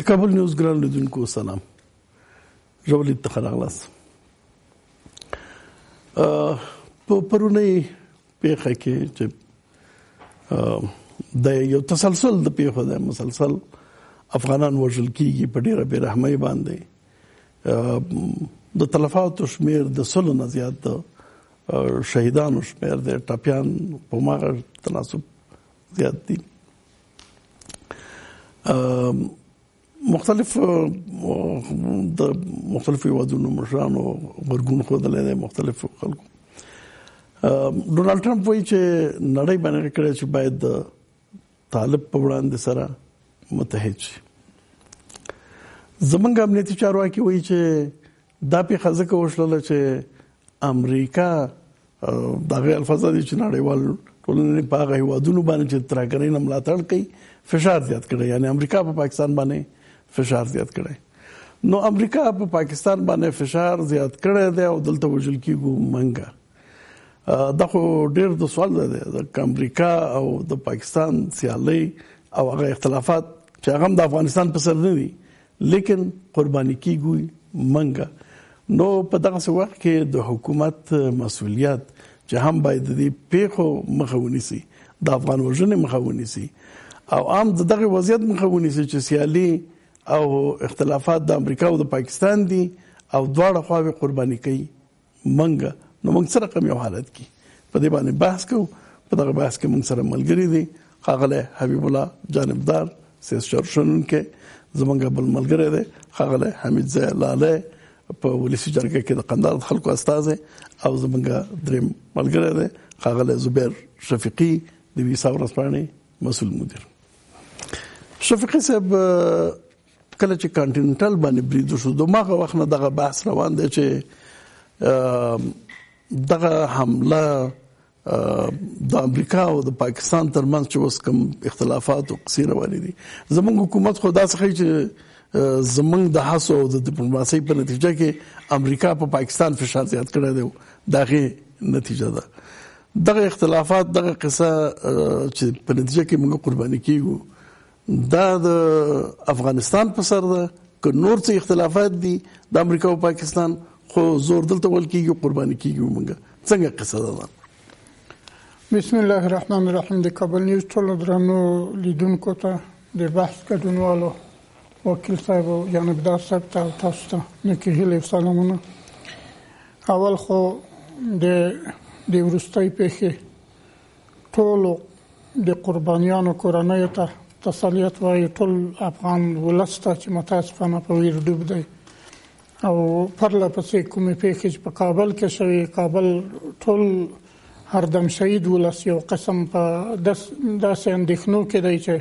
د کابل نیوز ګران لیدونکو سلام. ژور لید ته راغلاست. په پرونی پیښه کې چې د یو تسلسل د پیښو د مسلسل افغانان وژل کیږي په ډیره بې رحمۍ باندې د تلفاتو شمیر د 100 نه زیات د شهیدانو شمیر د ټاپیان په ماغه تناسب زیات دي. مختلفو هیوادونو مشرانو غبرګون ښودلی دی مختلفو خلکو. ډونالډ ټرمپ وایي چې نړۍ باندې کړی چې باید د طالب په وړاندې سره متحد شي. زمونږ امنیتي چارواکي وایي چې دا پیښه ځکه وشوله چې امریکا دغه الفاظ دي چې نړیوال ټولنې په هغه هیوادونو باندې چې ترهګرۍ نه ملاتړ کوي فشار زیات کړی، یعنی امریکا په پاکستان باندې فشار زیات کړی. نو امریکا په پاکستان باندې فشار زیات کړی دی او دلته وژل کیږو منګه. دا خو ډېر د سوال دی د امریکا او د پاکستان سیالي او هغه اختلافات چې هغه د افغانستان په سر نه دي لیکن قرباني کیږي منګه. نو په دغه وخت کې د حکومت مسؤلیت چې هم باید د پیښو مخه ونیسي، د افغان وژنې مخه ونیسي او عام دغه وضعیت مخه ونیسي چې سیالي او اختلافات د امریکا او د پاکستان دي او دواړه خواوې قرباني کوي منګه. نو موږ سره کوم یو حالت کې په دې باندې بحث کوو. په دغه بحث کې موږ سره ملګری دي ښاغلی حبیب الله جانبدار سیاست شنونکی، زمونږ بل ملګری دی ښاغلی حمید ضیاء لالی په ولسي جرګه کې د قندهار د خلکو استازی او زمونږ دریم ملګری دی ښاغلی زبیر شفیقي د ویسا ورځپاڼې مسؤل مدیر. شفیقي صاحب کله چې کانټیننټل باندې برید وشو دغه وخت نه دغه بحث روان دی چې دغه حمله د امریکا او د پاکستان ترمنځ چې اوس کوم اختلافات او قصې روانې دي. زموږ حکومت خو داسې ښیي چې زموږ د هڅو او د ډیپلوماسۍ په نتیجه کې امریکا په پاکستان فشار زیات کړی دی. دغه نتیجه ده دغه اختلافات دغه قصه چې په نتیجه کې موږ قرباني کیږو دا د افغانستان په سر ده که نور څه اختلافات دي د امریکا او پاکستان خو زور دلته ول کیږي قرباني کیږي موږ څنګه قصه ده. بسم الله الرحمن الرحیم. د کابل نیوز ټولو درنو لیدونکو ته د بحث ګډونوالو وکیل صاحب او جانبدار صاحب ته تاسو ته نیکې هیلې او سلامونه. اول خو د وروستۍ پیښې ټولو د قربانیانو کورنیو ته تسلیت وایي، ټول افغان ولس ته چې متاسفانه په ویر ډوب دی او پرله پسې کومې پیښې چې په کابل کې شوې کابل ټول هردم شهید ولس یو قسم په داسې اندېښنو کې دی چې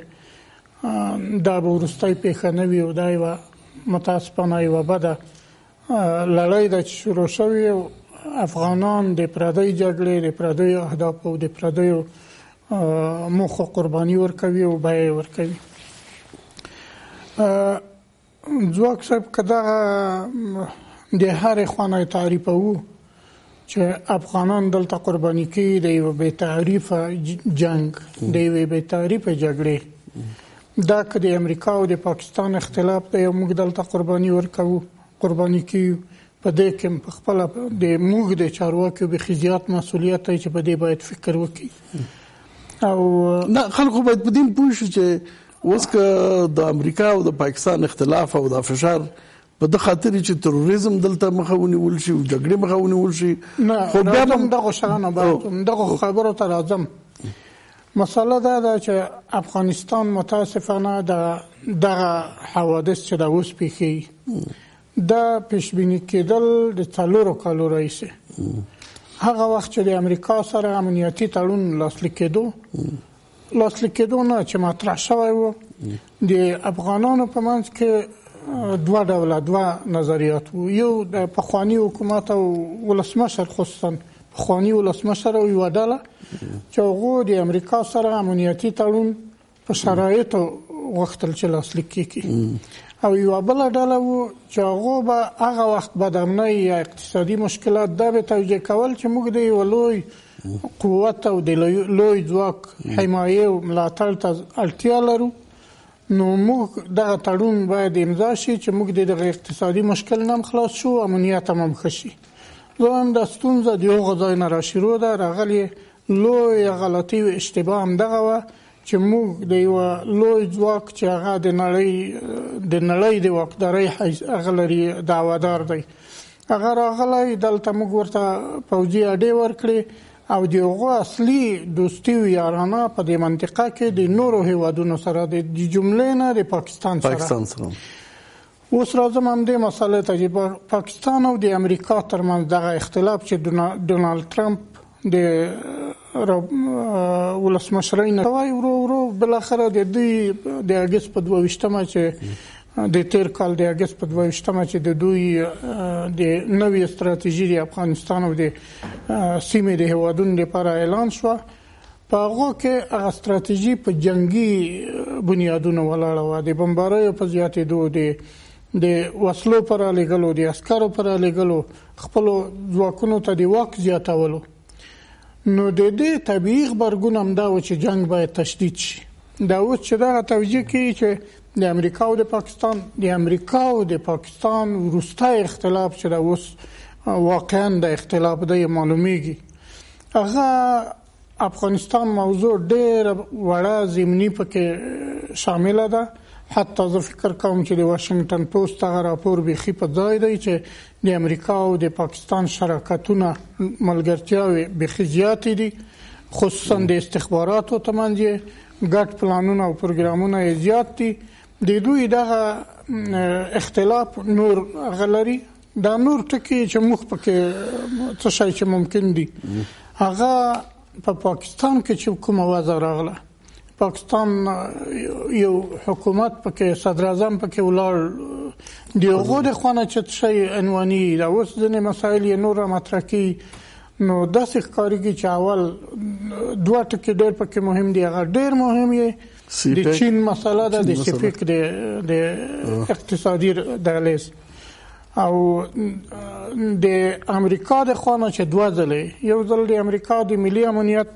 دا به وروستۍ پیښه نه وي او دا یوه متاسفانه یوه بده لړۍ ده چې شروع شوې. افغانان د پردۍ جګړې د پردیو اهدافو او د پردیو موخو قرباني ورکوي او بیه یې ورکوي. ځواک صاحب که دغه د هرې خوا نه تعریفوو چې افغانان دلته قرباني کوي د یوه بې تعریفه جنګ د یوې بې تعریفه جګړې، دا که د امریکا او د پاکستان اختلاف دی او موږ دلته قرباني ورکوو قرباني کوي په دې کې په خپله د موږ د چارواکیو بیخي زیات مسؤلیت دی چې په دې باید فکر وکړي او نه خلکو باید په دې پوه شي چې اوس که د امریکا او د پاکستان اختلاف او د فشار په د خاطر چې تروریزم دلته مخه ونیول شي او جګړې مخه ونیول شي خو بیا هم دغه شانه دغه خبرو ته راځم. مسله دا ده چې افغانستان متاسفانه دغه حوادث چې دا اوس پیښیږي دا پیشبیني کېدل د 4 کالو راهیسې هغه وخت چې د امریکا سره امنیتي تړون لاسلیک کېدو نه چې مطرح شوی و د افغانانو په منځ کې دوه نظریات وو. یو د پخواني حکومت او ولسمشر خصوصا پخواني ولسمشر او یوه ډله چې هغوی د امریکا سره امنیتي تړون په شرایطو غوښتل چې لاسلیک کړي او یوه بله ډله وو چې هغوی به هغه وخت بدامنۍ یا اقتصادي مشکلات دا به توجیه کول چې موږ د یوه لوی قوت او د لوی ځواک حمایې او ملاتړ ته اړتیا لرو نو موږ دغه تړون باید امضا شي چې موږ د دغه اقتصادي مشکل نه خلاص شو، امنیت هم ښه شي. دویم د ستونزه د هغو ځای نه راشروع ده، راغلې لویه غلطي و اشتباه هم دغه وه چې موږ د یوه لوی ځواک چې هغه د نړۍ د واکدارۍ هغه لري دعوادار دی، هغه راغلی دلته موږ ورته پوځي اډې ورکړې او د هغو اصلي دوستي و یارانه په دې منطقه کې د نورو هیوادونو سره د جملې نه د پاکستان سره. اوس راځم همدې مسئلې ته چې پاکستان او د امریکا ترمنځ دغه اختلاف چې ډونالد ټرمپ د ولسمشرۍ نه کوي ورو بالاخره د دوی د اګست په 22 چې د تیر کال د اګست په 22 چې د دوی د نوې استراتیژي د افغانستان او د سیمې د هیوادونو لپاره اعلان شو، په هغه کې هغه استراتیژي په جنگي بنیادونو ولاړه وه، د بمباریو په زیاتېدو، د وسلو پر رالېږلو، د عسکرو پر رالېږلو، خپلو ځواکونو ته د واک زیاتولو. نو د دې طبیعي غبرګون همدا و چې جنگ باید تشدید شي. دا اوس چې دغه توجیه کوي چې د امریکا او د پاکستان وروستی اختلاف چې دا اوس واقعا د اختلاف دی معلومیږي، هغه افغانستان موضوع ډېره وړه ضمني پکې شامله ده. حتی زه فکر کوم چې د واشنګټن پوسټ هغه راپور بیخي په ځای دی چې د امریکا او د پاکستان شراکتونه ملګرتیاوې بیخي زیاتې دي، خصوصا د استخباراتو ترمنځ ګډ پلانونه او پروګرامونه یې زیات دي. د دوی دغه اختلاف نور هغه لري، دا نور ټکي چې موږ پکې څه شی چې ممکن دي هغه په پاکستان کې چې کومه وضع راغله، پاکستان یو حکومت پکې صدر اعظم پکې ولاړ دی، هغو د خوا نه چې شی عنواني دا اوس ځینې مسایل یې نور مطرح کوي. نو داسې ښکارېږي چې اول دوه ټکي ډېر پکې مهم دي. هغه ډېر مهم یې د چین مسله ده، د سیپیک د اقتصادي دهلیز، او د امریکا د خوا نه چې دوه ځلې، یو ځل د امریکا د ملي امنیت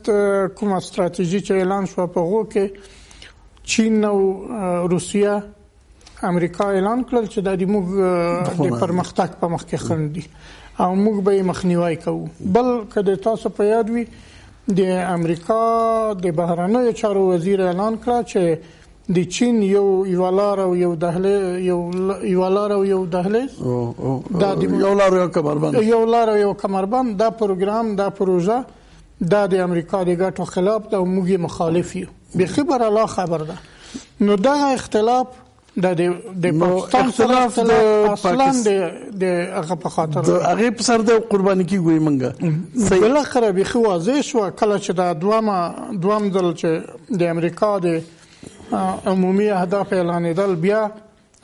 کوم استراتیژي چې اعلان شوه په هغو کې چین او روسیه امریکا اعلان کړل چې دا د موږ د پرمختګ په مخ کې خنډ دي او موږ به یې مخنیوی کوو. بل که د تاسو په یاد وي د امریکا د بهرنیو چارو وزیر اعلان کړه چې د چین یو لار او یو دهلیز یو لار او یو کمربند دا پروګرام دا پروژه دا د امریکا د ګټو خلاف ده او موږ یې مخالف یو. بیخي براله خبر ده. نو دغه اختلاف د پاکستان سره اصلا د هغه په خاطر د هغه په سر د قرباني کیږي منګه بالاخره بیخي واضح شو کله چې دا دوام ځل چې د امریکا د عمومي اهداف اعلانېدل، بیا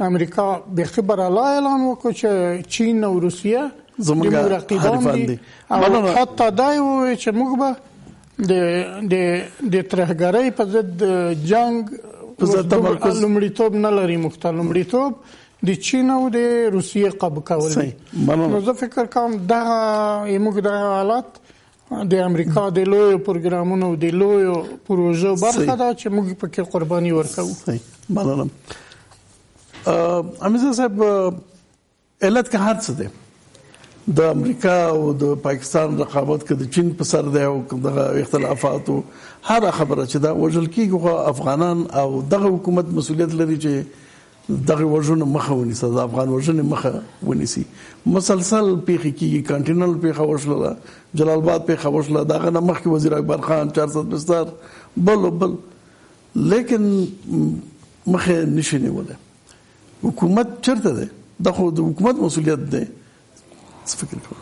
امریکا بیخي براله اعلان وکړ چې چین او روسیه زموږ رقیبان دي او حتی دا وایي چې موږ به د ترهګرۍ په ضد جنگ لومړیتوب نه لري، مختلف لومړیتوب د چین او د روسیې قبول کول دي. نو زه فکر کوم دغه موږ دغه حالات د امریکا د لویو پروګرامونو د لویو پروژو برخه ده چې موږ پکې قرباني ورکوو. مننه. امیرزا صاحب علت که هر څه دی د امریکا او د پاکستان رقابت کې د چین په سر دی او دغه اختلافات او هر خبره چې دا وجل کیږي افغانان او دغه حکومت مسؤلیت لري چې دغه وژنه مخه ونیسي، د افغان وژنه مخه ونیسي. مسلسل پیښې کیږي، کانټینل پیښه وشله، جلال آباد پیښه وشله، دغه نه مخکې وزیر اکبر خان 400 بستر بل لیکن مخه نشي نیولای. حکومت چرته ده؟ دا خو د حکومت مسؤلیت ده. فکر کوم.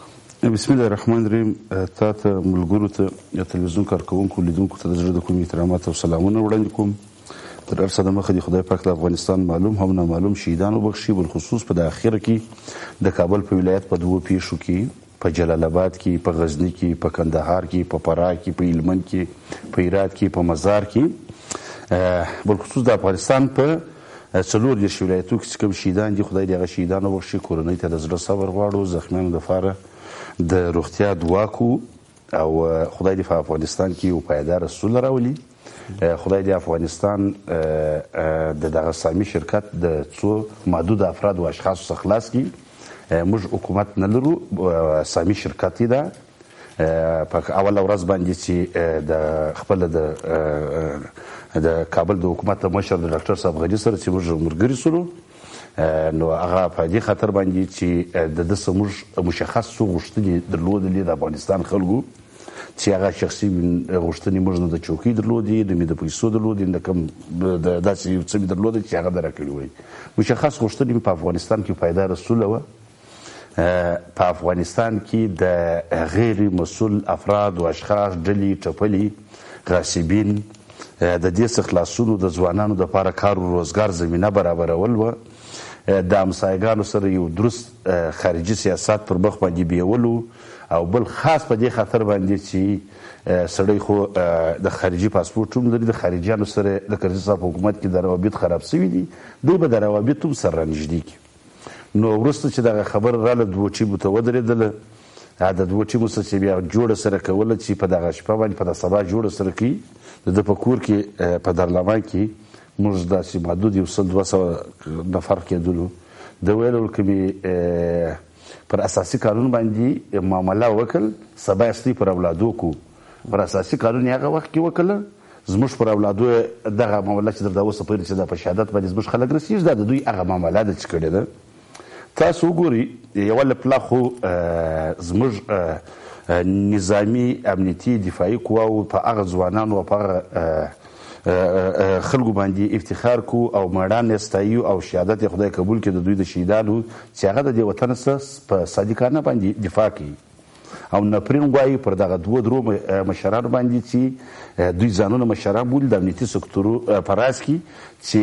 بسم الله الرحمن الرحیم. تاسو ملګرو ته یا تلویزیون کارکونکو لیدونکو ته د زړه د کومې احترامات او سلامونه وړاندې کوم. تر هر څه د مخه د خدای پاک د افغانستان معلوم هم نامعلوم شهیدان وبخښي، بالخصوص په د اخر کې د کابل په ولایت په دوه پیښو کې، په جلال آباد کې، په غزنی کې، په کندهار کې، په فراه کې، په هلمند کې، په هرات کې، په مزار کې، بالخصوص د افغانستان په 40 ولایتو کې کوم شهیدان دي، خدای دې هغه شهیدان وبخښي، کورنۍ ته د زړه صبر غواړو، زخمیانو لپاره د روغتیا دعا کوو او خدای دې په افغانستان کې یو پایدار سوله راولي. خدای دې افغانستان د دغه سامي شرکت د څو محدود افراد او اشخاصو څخه خلاص کړي. موږ حکومت نه لرو، سامي شرکت یې ده. په اوله ورځ باندې چې د خپل د کابل د حکومت مشر د ډاکټر صاحب غني سره چې موږ ملګري سولو، نو هغه په دې خاطر باندې چې د ده څه موږ مشخص څو غوښتنې درلودلې د افغانستان خلکو، چې هغه شخصي غوښتنې موږ نه د چوکۍ درلودې، نه مې د پیسو درلودې، نه کوم داسې یو څه مې درلودې چې هغه ده راکړي وای. مشخص غوښتنې مې په افغانستان کې پیدا رسوله وه. په افغانستان کې د غیر مسؤل افراد او اشخاص ډلې ټپلې غاصبین د دې څخه خلاصولو د ځوانانو دپاره کار او روزګار زمینه برابرول وه. د همسایګانو سره یو درست خارجي سیاست پر مخ باندې بیولو، او بل خاص په دې خاطر باندې چې سړی خو د خارجي پاسپورټ هم لري، د خارجیانو سره د کرزي صاحب حکومت کې د روابط خراب شوي دي، دوی به د روابط هم سره رانږدې کړي. نو وروسته چې دغه خبر راله دوه ټیمو ته ودرېدله، د دوه ټیمو سره چې بیا جوړه سره کوله چې په دغه شپه باندې په د سبا جوړه سره کوي، د ده په کور کې په درلمان کې موږ داسې محدود 100-200 نفر کېدلو. د ویلو که مې پر اساسي قانون باندې معامله وکړ، سبا یې پر اولادو کو، پر اساسي قانون یې هغه وخت کې وکړله، زموږ پر اولادو دغه معامله چې درته اوسه پورې چې دا په شهادت باندې زموږ خلک رسېږي، دا د دوی هغه معامله ده چې کړې ده. تاسو وګورئ، یوه له پله خو زموږ نظامي امنیتي دفاعي قواو په هغه ځوانانو او په هغه خلکو باندې افتخار کو او مړانه ستایو او شهادت خدای قبول کړي د دوی د شهیدانو چې هغه د دې وطن څخه په صادقانه باندې دفاع کوي. او نفرین غوايي پر دغه دوه درو مشرانو باندې چې دوی ځانونه مشران بولي د امنیتي سکتورو په راز کې، چې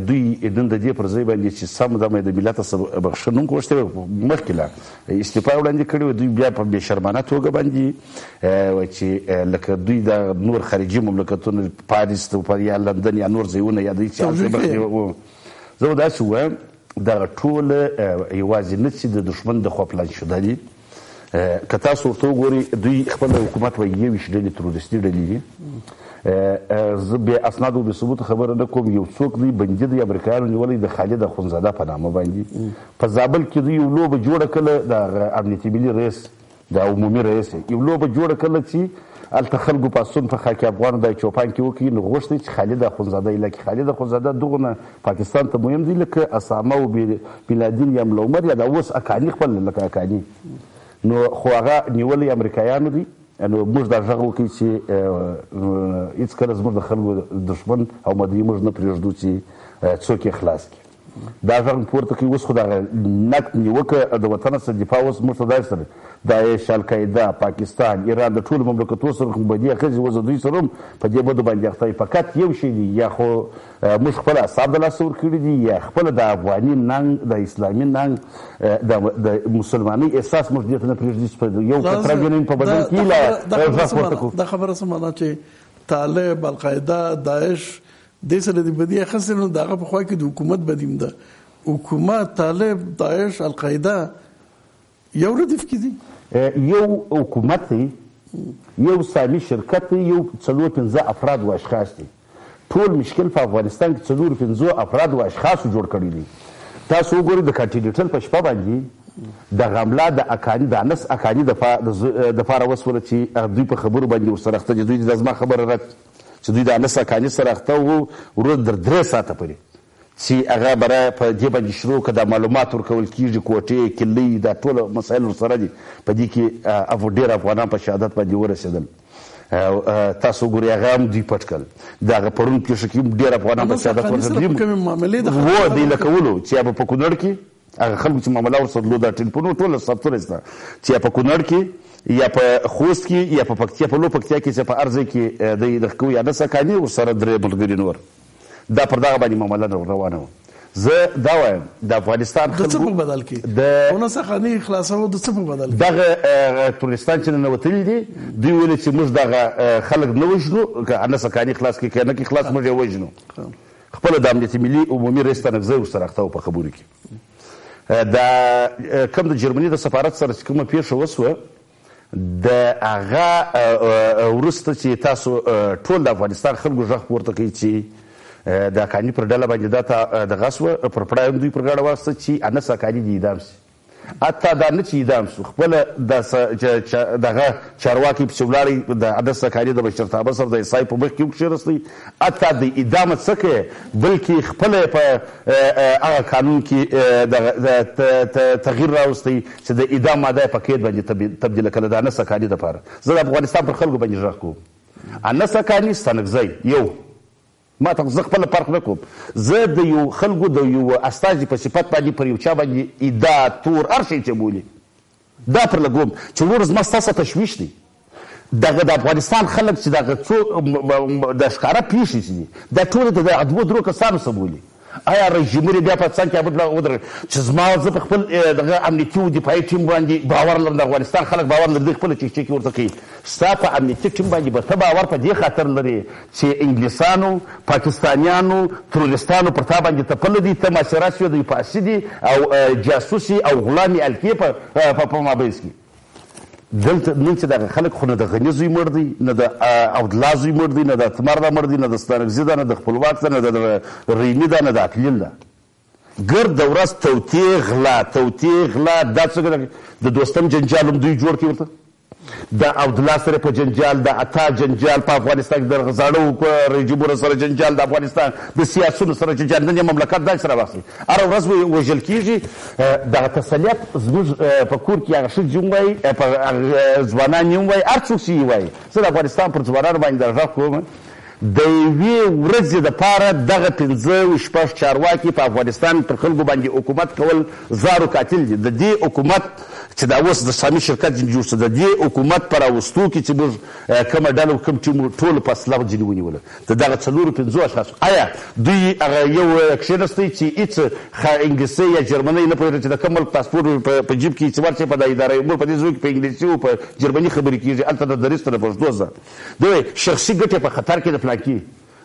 دوی نن د دې پر ځای باندې چې سم دمه د ملت بخښنه غوښتې مخکې لا استعفا وړاندې کړې، دوی بیا په بې شرمانه توګه باندې چې لکه دوی د نور خارجي مملکتونو پاریس یا لندن یا نور ځایونه یا دوی چې زه داسې وایم دغه ټوله یوازې نه چې د دښمن د خوا پلان شده دي. که تاسو ورته وګورئ، دوی خپل حکومت وایي 21 ډلې تروریستي ډلې دي. زه بې اسناد او بې ثبوت خبره نه کوم، یو څوک دوی بندي د امریکایانو نیولی د خالد اخونزاده په نامه باندې په زابل کې دوی یو لوبه جوړه کړله، د امنیتي ملي رئیس د عمومي رئیس یو لوبه جوړه کړله چې هلته خلکو پاڅون په خاکي افغانو د چوپان کې وکړي. نو غوښتي چې خالد اخونزاده یې لکه خالد اخونزاده دغونه پاکستان ته مهم دی لکه اسامه او بن لادن یا ملا عمر یا د اوس اکاني خپل لکه اکاني. نو خو هغه نیولې امریکایانو دي. نو موږ دا غږ وکړي چې هېڅکله زموږ د خلکو دښمن او مدعي موږ نه پرېږدو چې څوک یې خلاص کړي. دا غږ پورته کوي. اوس خو دغه نقد نیوکه د وطن څخه دفاع اوس موږ ته داسې سره داعش، القاعده، پاکستان، ایران د ټولو مملکتونو سره بدي اخذ وزه دوی سره هم په دې بدو باندې اخته. فقط یو شی دی، یا خو موږ خپل اعصاب د لاسه ورکړي دي، یا خپل د افغاني ننګ د اسلامي ننګ د مسلمانۍ احساس موږ دې ته نه پرېږدي چې یو کتره ګنین په بدن کې دا خبره سمه چې طالب، القاعده، داعش دې سره د بدی اخیستل، نو دغه په خوا کې د حکومت بدیم ده. حکومت، طالب، داعش، القاعده یو ردف کې دي، یو حکومت دی، یو سامي شرکت دی، یو 4-5 افراد او اشخاص دي. ټول مشکل په افغانستان کې 4-5 افراد او اشخاص جوړ کړي دي. تاسو وګورئ د کانټیننټل په شپه باندې د غملا د اکاني د انس اکاني د فاره وسوله چې دوی په خبرو باندې ورسره اخته دي. دوی د ازما خبره رد چې دوی د انس اکاني سره اخته وو ورو در 3 ساعته پورې چې هغه برای په دې باندې شروع که د معلومات ورکول کېږي، کوټې، کلۍ، دا ټول مسایل ورسره دي. په دې کې ډېر افغانان په شهادت باندې ورسېدل. تاسو ګورئ هغه هم دوی پټ کړل. د هغه پرون پیښه کې ډېر افغانان په شهادت ورسېدل و دوی له کولو چې هغه په کونړ کې هغه خلکو چې معامله ورسره درلوده ټلیفونونه ټوله ثبتونه شته چې په کونړ کې یا په خوست کې یا په پکتیا په لو پکتیا کې چې په هر ځای کې د کوي یا د سکاني ورسره 3 ملګري نور دا پر دغه باندې معامله روانه وه. زه دا وایم د افغانستان خلکو د څه په بدل کې د ونس خاني خلاصو د څه په بدل کې دغه تورستان چې ننوتلي دي دوی ویل چې موږ دغه خلک نه وژنو، که انس خاني خلاص کې کنه کې خلاص موږ یې وژنو. خپل د امنیتي ملي عمومي رئیس تنګزی ورسره اخته په خبرو کې دا کوم د جرمني د سفارت سره چې کومه پیښه وسوه د هغه وروسته چې تاسو ټول د افغانستان خلکو غږ پورته کوي چې د حقاني پر ډله باندې دا دغه سوه پر پړه هم دوی پر غاړه واخیسته چې انس حقاني دې اعدام شي. حتی دا نه چې اعدام شو، خپله دغه چارواکي پسې ولاړئ د انس حقاني د مشرتابه سره د عیسای په مخ کې وکښېناستئ، حتی د اعدامه څه کوي بلکې خپله په هغه قانون کې تغییر راوستی چې د اعدام ماده یې په قید باندې تبدیله کړه د انس حقاني دپاره. زه د افغانستان پر خلکو باندې غږ کوم. انس حقاني ستانکزی یو ما ته زه خپله فرق نه کوم، زه د یو خلکو د یو استازي په صفت باندې پر یو چا باندې ادعا تور هر شی چې بولي دا پر لګوم چې ورور زما ستاسو تشویش دی. دغه د افغانستان خلک چې دغه څو د ښکاره پیښې چې دي دا ټولې د دوو درو کسانو څه بولي. آیا رژیمر بیا په څنګ کې ودرېږي چې زما زه په خپل دغه امنیتي او دفاعي ټیم باندې باور لرم، د افغانستان خلک باور لري، دوی خپله چکچکې ورته کوي. ستا په امنیتي ټیم باندې به ته باور په دې خاطر لري چې انګلیسانو، پاکستانیانو، ترورستانو پر تا باندې تپلی دي، ته معاشرات شوې د فاسدي او جاسوسي او غلامي الکې په مابینځ کې. دلته نن چې دغه خلک خو نه د غني زوی مړ دی، نه د عبدالله زوی مړ دی، نه د اتمر ده مړ دی، نه د ستانکزي ده، نه د خپلواک ده، نه د ریني ده، نه د اقلیل ده. ګرد د ورځ توطیې غلا دا څه د دوستم جنجال هم دوی جوړ کړي ورته، د عبدالله سره په جنجال، د عطا جنجال په افغانستان کې، د زاړه رژیمونو سره جنجال، د افغانستان د سیاسونو سره جنجال. نن یې مملکت داسې راواخلي هره ورځ وژل کېږي. دغه تسلیت زموږ په کور کې هغه ښځې هم وایي، ځوانان یې هم وایي، هر څوک چې یې وایي. زه د افغانستان پر ځوانانو باندې غږ کوم د یوې ورځې دپاره دغه 15 چارواکي په افغانستان پر خلکو باندې حکومت کول زارو قاتل دي. د دې حکومت چې دا اوس د سامي شرکت جوړ شو، د دې حکومت په راوستو کې چې موږ کومه ډله کوم ټیم ټولو په اسلحه ځینې ونیوله د دغه 4-5 اشخاصو. آیا دوی هغه یو کښېنستی چې هېڅ انګلیسي یا جرمنۍ نه پوهېږي چې د کوم ملک پاسپورټ په جیب کې چې ورشي په د اداره امور په دې ځای کې په انګلیسي او په جرمني خبرې کېږي، هلته د دریځ ته د پښتو زده. دوی شخصي ګټې په خطر کې د پلاکي.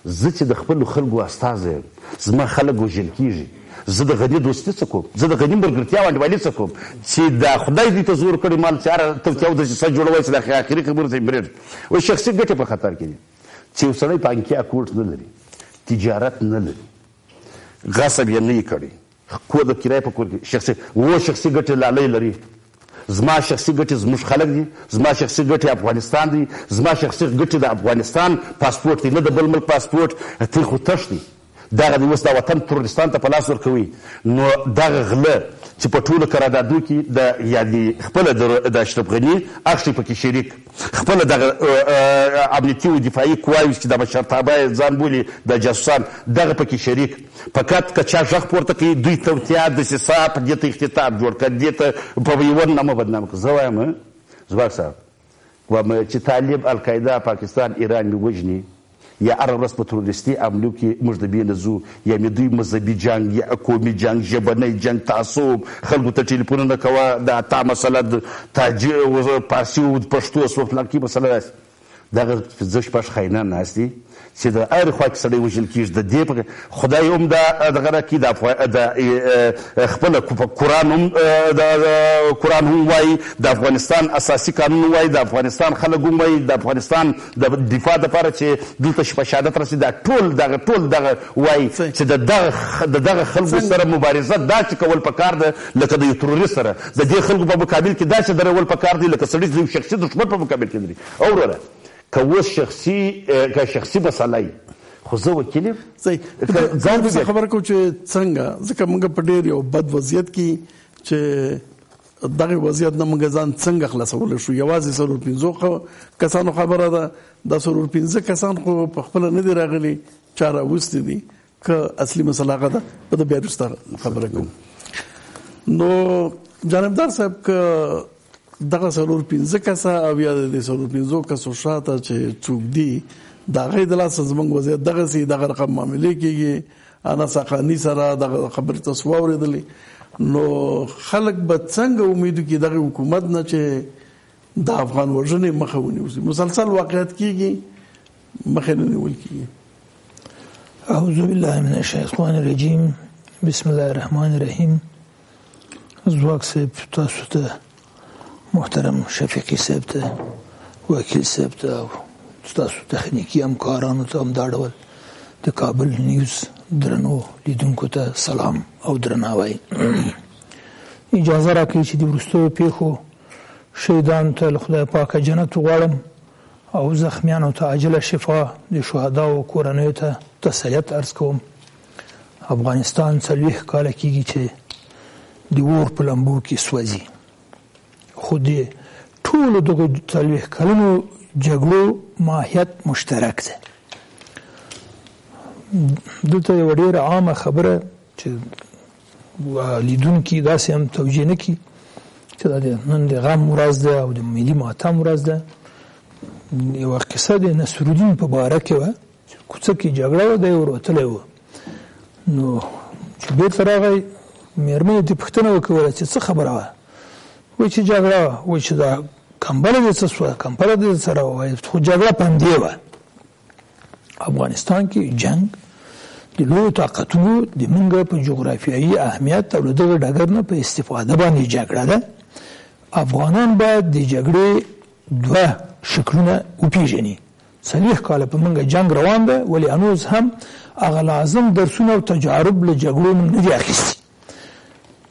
زه چې د خپلو خلکو استازی یم، زما خلک وژل کېږي، زه د غني دوستي څه کوم، زه د غني ملګرتیا انډیوالي څه کوم چې د خدای دوی ته زور کړی مال چې هره توتیا او دسیسه جوړوي چې د آخري خبرو ته یې برېږي. وایي شخصي ګټې په خطر کې دي چې یو سړی بانکي اکاونټ نه لري، تجارت نه لري، غصب یې نه یې کړی، کور د کرایې په کور کې شخصي ګټې لالۍ لري. زما شخصي ګټې زموږ خلک دي، زما شخصي ګټې افغانستان دی، زما شخصي ګټې د افغانستان پاسپورټ دی، نه د بل ملک پاسپورټ. ته خو تښتي دغه د اوس د وطن ترورستان ته په لاس ورکوي. نو دغه غله چې په ټولو قراردادو کې د یعنې خپله د اشرف غني هغه شی پکې شریک، خپله دغه امنیتي او دفاعي قواوې چې د مشرتابه یې ځان بولي د جاسوسان دغه پکې شریک. فقط که چا غږ پورته کوي دوی توطیه دسیسه په دې ته اختطاف جوړ کړه، دې ته په یوه نامه بدنامه کړه. زه وایم ځواک صاحب وایم چې طالب القاعده پاکستان ایران مې وژني یا هره ورځ په تروریستي عملو کې موږ د بېله ځو، یا مې دوی مذهبي جنګ یا قومي جنګ، ژبنی جنګ، تعصب، خلکو ته ټلیفونونه کوه، د عطا مسله د پارسي او پښتو سوفلانکي مسله داسې دغه 15 خاینان ناست دي چې د هرې خوا کې سړی وژل کېږي. د دې خدای هم دغه راکړي د خپله قرآن هم وایي، د افغانستان اساسي قانون هم وایي، د افغانستان خلک هم وایي، د افغانستان د دفاع دپاره چې دلته په شهادت رسي دا ټول دغه وایي چې د دغه خلکو سره مبارزه داسې کول پکار ده لکه د یو ترورست سره. د دې خلکو په مقابل کې داسې درول پکار دي لکه سړي د یو شخصي دښمن په مقابل کې دري. او وروره که اوس شخصي مسله یي خو زه وکیل یم. ځان ته خبره کوم چې څنګه، ځکه موږ په ډېر یو بد وضعیت کې چې دغه وضعیت نه موږ ځان څنګه خلاصولی شو. یوازې 4-5 کسانو خبره ده، دا 4-5 کسان خو په خپله نه دي راغلي، چا راوستي دي. که اصلي مسله هغه ده په د بیا وروسته خبره کوم. نو جانبدار صاحب که دغه 4-5 کسه او یا د 4-5 کسو شاته چې څوک دي د هغې د لاسه زموږ وضعیت دغسې دغه رقم معاملې کېږي. انس حقاني سره دغه خبرې تاسو واورېدلې. نو خلک به څنګه امید وکړي دغه حکومت نه چې د افغان وژنې مخه ونیوسي؟ مسلسل واقعیت کېږي، مخه نه نیول کېږي. اعوذ بالله من الشیطان الرجیم، بسم الله الرحمن الرحیم. ځواک صاحب تاسو ته محترم شفیقی صاحب ته، وکیل صاحب ته او ستاسو تخنیکي همکارانو ته هم دا ډول د کابل نیوز درنو لیدونکو ته سلام او درناوی. اجازه راکړئ چې د وروستیو پیښو شهیدانو ته له خدای پاکه جنت وغواړم او زخمیانو ته عاجله شفا، د شهداو کورنیو ته تسلیت عرض کوم. افغانستان 40 کاله کېږي چې د اور په لمبو کې سوځي، خو د ټولو دغو 40 کلونو جګړو ماهیت مشترک ده. دلته یوه ډېره عامه خبره چې لیدونکي داسې هم توجیه نه کړي چې دا نن د غم ورځ ده او د ملي ماتم ورځ ده. یوه قصه د نصرالدین په باره کې وه چې کوڅه کې جګړه وه، دی وروتلی و. نو چې بېرته راغی مېرمنې ته پوښتنه وکوله چې څه خبره وه؟ وایي چې جګړه وه. وایي چې دا کمبله دې څه سوه؟ کمبله دې سره وه. وایي خو جګړه په همدې وه. افغانستان کې جنگ د لویو طاقتونو د موږ په جغرافیایي اهمیت او له دغه ډګر نه په استفاده باندې جګړه ده. افغانان باید د جګړې دوه شکلونه وپېژني. 40 کاله په موږ جنگ روان ده، ولې هنوز هم هغه لازم درسونه او تجارب له جګړو موږ نه دي اخیستي.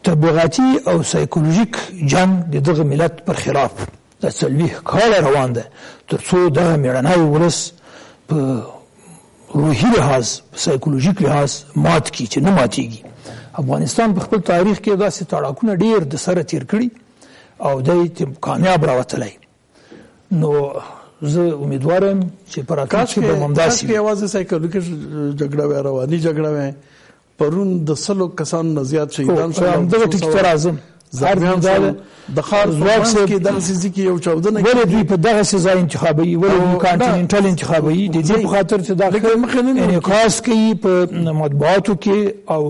تبلیغاتي او سایکولوژیک جنگ د دغه ملت پر خلاف د 40 کاله روان ده، تر څو دغه مېړنی ولس په روحي لحاظ، په سایکولوژیک لحاظ مات کی چې نه ماتېږي. افغانستان په خپل تاریخ کې داسې تاړاکونه ډېر د سره تیر کړي او دی کامیاب راوتلی. نو زه امیدوارم چې په راتلونکي کې به هم همداسې وي. یوازې سایکولوژیک جګړه وه، رواني جګړه وه. پرون د 100 کسانو نه زیات شهیدان شول. همدغه ټکي ته راځم. د خار ځواک کې دغه سیزي کې یو چاودنه ولې دوی په دغه ځای انتخابوي، ولې دوی کانټیننټل انتخابوي؟ د دې په خاطر چې دا انعکاس کوي په مطبوعاتو کې او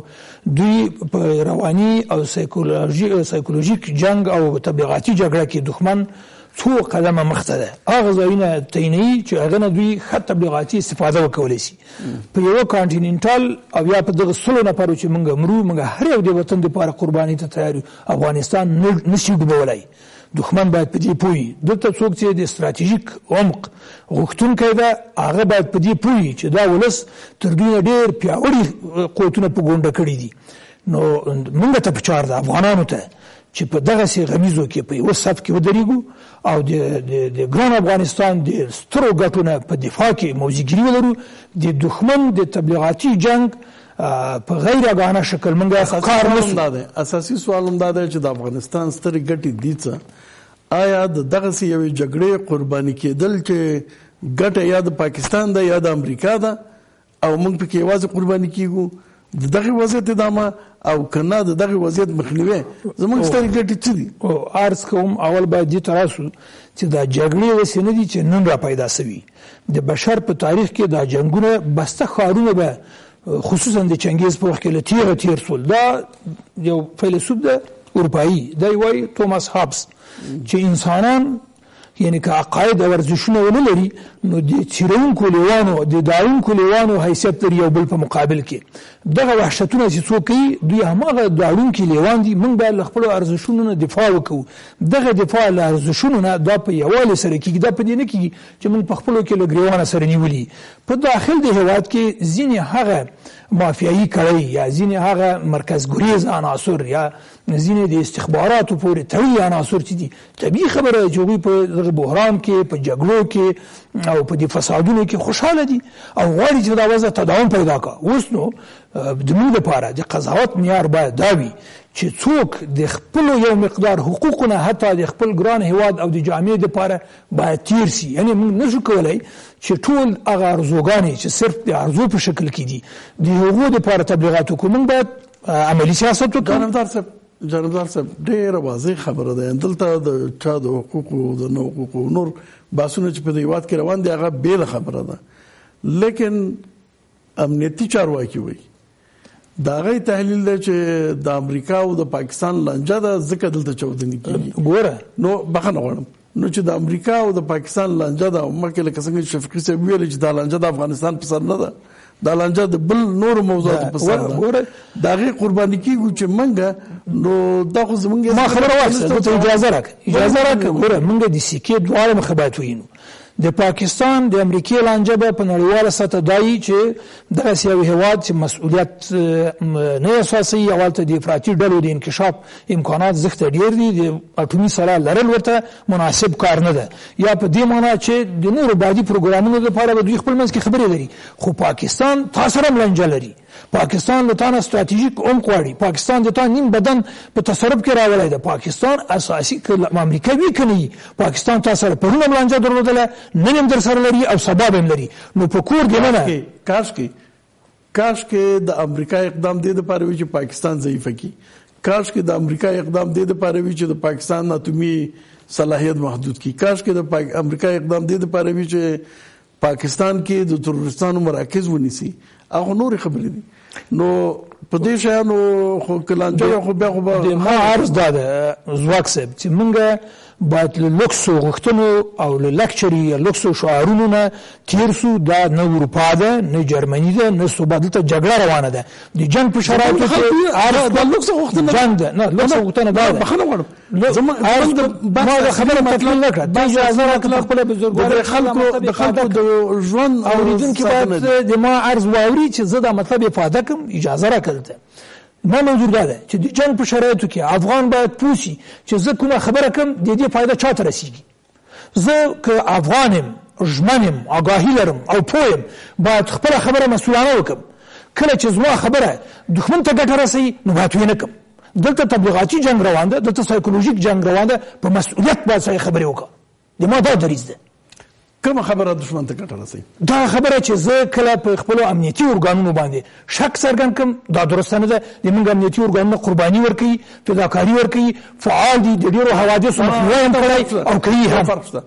دوی په رواني او سایکولوژیک جنگ او تبلیغاتي جګړه کې دښمن څو قدمه مخته ده. هغه ځایونه تعینوي چې هغه نه دوی ښه تبلیغاتي استفاده وکولی شي. په یوه کانټیننټل او یا په دغه 100 نفرو چې موږ مرو، موږ هر یو د وطن دپاره قربانۍ ته تیار یو. افغانستان نشي ډوبولی. دښمن باید په دې پوه وي. دلته څوک چې د ستراتیژیک عمق غوښتونکی ده، هغه باید په دې پوه وي چې دا ولس تر دوی نه ډېر پیاوړي قوتونه په ګونډه کړي دي. نو موږ ته پکار ده، افغانانو ته، چې په دغسې غمیزو کې په یوه صف کې ودرېږو او د ګران افغانستان د سترو ګټو نه په دفاع کې موضوعګیري ولرو. د دښمن د تبلیغاتي جنگ په غیر اګانه شکل موږ کار نه. اساسي سوال هم دا دی چې د افغانستان سترې ګټې دي څه؟ آیا د دغسې یوې جګړې قرباني کېدل چې ګټه یا د پاکستان ده یا د امریکا ده او موږ پکې یوازې قرباني کېږو، د دغه وضعیت ادامه او کنه د دغه وضعیت مخنیوي زموږ سترې ګټې څه دي؟ عرض کوم، اول باید دې ته راسو چې دا جګړې داسې نه دي چې نن را پیدا سوي. د بشر په تاریخ کې دا جنګونه بسته ښارونه به خصوصا د چنګیز په وخت کې له تیغه تیر سول. دا یو فیلسوف ده اروپایي، دی وایي توماس هابس چې انسانان یعنی که عقاید او ارزښتونه ونه لري نو د څېړونکو لیوانو د داړونکو لیوانو حیثیت لري یو بل په مقابل کې. دغه وحشتونه چې څوک کوي دوی هماغه داړونکي لیوان دي. موږ باید له خپلو ارزښتونو نه دفاع وکړو. دغه دفاع له ارزښتونو نه دا په یووالي سره کېږي. دا په دې نه کېږي چې موږ په خپلو کې له ګریوانه سره نیولي. په داخل د هېواد کې ځینې هغه مافیایي کړۍ یا ځینې هغه مرکزګریز عناصر یا ځینې د استخباراتو پورې تړلي عناصر چې دي، طبیعي خبره ده چې هغوی په دغه بحران کې، په جګړو کې او په دې فسادونو کې خوشحاله دي او غواړي چې دا وضع تداوم پیدا کړي. اوس نو د موږ لپاره د قضاوت معیار باید دا وي چې څوک د خپلو یو مقدار حقوقونه حتی د خپل ګران هېواد او د جامعې دپاره باید تیر سي. یعنې موږ نشو کولی چې ټول هغه ارزوګانې چې صرف د ارزو په شکل کې دي د هغو دپاره تبلیغات وکړو. موږ باید عملي سیاست وکړو. جانبدار صاحب ډېره واضح خبره ده. دلته د چا د حقوقو د نه حقوقو نور بحثونه چې په دې هېواد کې روان دي هغه بېله خبره ده. لیکن امنیتي چارواکي وایي د هغې تحلیل دی چې د امریکا او د پاکستان لانجه ده ځکه دلته چاودنې کېږي. ګوره نو بخښنه غواړم، نو چې د امریکا او د پاکستان لانجه ده مکه لکه څنګه شفیقي صاحب ویل چې دا لانجه د افغانستان په سر نه ده دا لانجه د بل نور موضوعات په سر ده دا غي قرباني کیږي چې منګه نو دا خو زمونږ ما خبره واخله ته اجازه راکړه ګوره منګه د سکه دواړه مخبات وینو د پاکستان د امریکای لانجه په نړیواله سطح دایي چې دغه یو هیواد چې مسؤلیت نه اساسي اول ته د افراطي ډلو د انکشاف امکانات زخت ډیر دي د اټومي سلاح لرل ورته مناسب کار نه ده یا په دې معنی چې د نورو بعدي پروګرامونو لپاره به دوی خپل منځ کې خبرې لري خو پاکستان تاسو هم لانجه لري پاکستان له تانه ستراتیژیک عمق غواړي پاکستان د تان نیم بدن په تصرف کې راولای دی پاکستان اساسي امریکا وی کني پاکستان تاسو په هغه لانجه درلودله نن هم در سره لري او سبب هم لري نو په کور دی نه کاش کې د امریکا اقدام د لپاره وی چې پاکستان ضعیف کی کاش کې د امریکا اقدام د لپاره وی چې د پاکستان اتمی صلاحیت محدود کی کاش کې د امریکا اقدام د لپاره وی چې پاکستان کې د تروریستانو مراکز ونیسي هغه نور خبرې دي نو په دې شانو خو کلانجه خو بیا خو د ما عرض ده زواک صاحب چې مونږه باید له لوکسو غوښتنو او له لکچري لوکسو شعارونو نه تیر سو دا نه اروپا ده نه جرمني ده نه سوبادل ته جګړه روانه ده د جنگ په شرایطو کې عرض د لوکسو غوښتنه جنگ ده نه لوکسو غوښتنه ده بخنه غواړم ما خبره مطلب نه کړه دا اجازه راکړه خپل بزرګوار د خلکو د ژوند اوریدونکو باید د ما عرض واوري چې زه دا مطلب افاده کوم اجازه راکړه ما موضوع ده چې د جنگ په شرایطو کې افغان باید پوسی چې زه کومه خبره کوم د دې فائدہ چاته رسیږي زه که افغانم ژمنم آگاهی لرم او پویم باید خپل خبره مسؤلانه وکم کله چې زما خبره دښمن ته ګټه رسي نو باید وینه کوم دلته تبلیغاتي جنگ روان ده دلته سایکولوژیک جنگ روان ده په مسؤلیت باید صحیح خبرې وکړه د ما دا دریځ ده کوم خبره دښمن ته ګټه رسي دا خبره چې زه کله په خپل امنیتي ارګانونو باندې شک څرګند کوم دا درست نه ده د موږ امنیتي ارګانونو قرباني ورکړي فداکاری ورکړي فعال دي د ډیرو حوادثو مخنیوی هم کړی او کوي هم فرق شته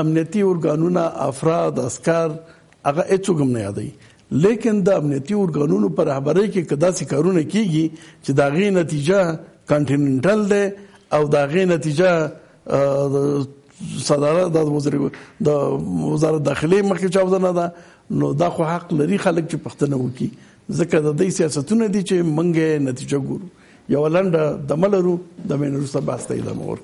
امنیتي ارګانونه افراد عسكر هغه هیڅوک هم نه یادوي لیکن د امنیتي ارګانونو پر رهبرۍ کې کدا سي کارونه کیږي چې دا غي نتیجه کانټیننټل ده او دا غي نتیجه صدارت د وزارت داخلي مخکې چاودنه ده نو دا خو حق لري خلک چې پښتنه وکي ځکه د دې سیاستونه دي چې منګه نتیجه ګورو یو لنډه د ملرو د مینرو سبا ستایل مور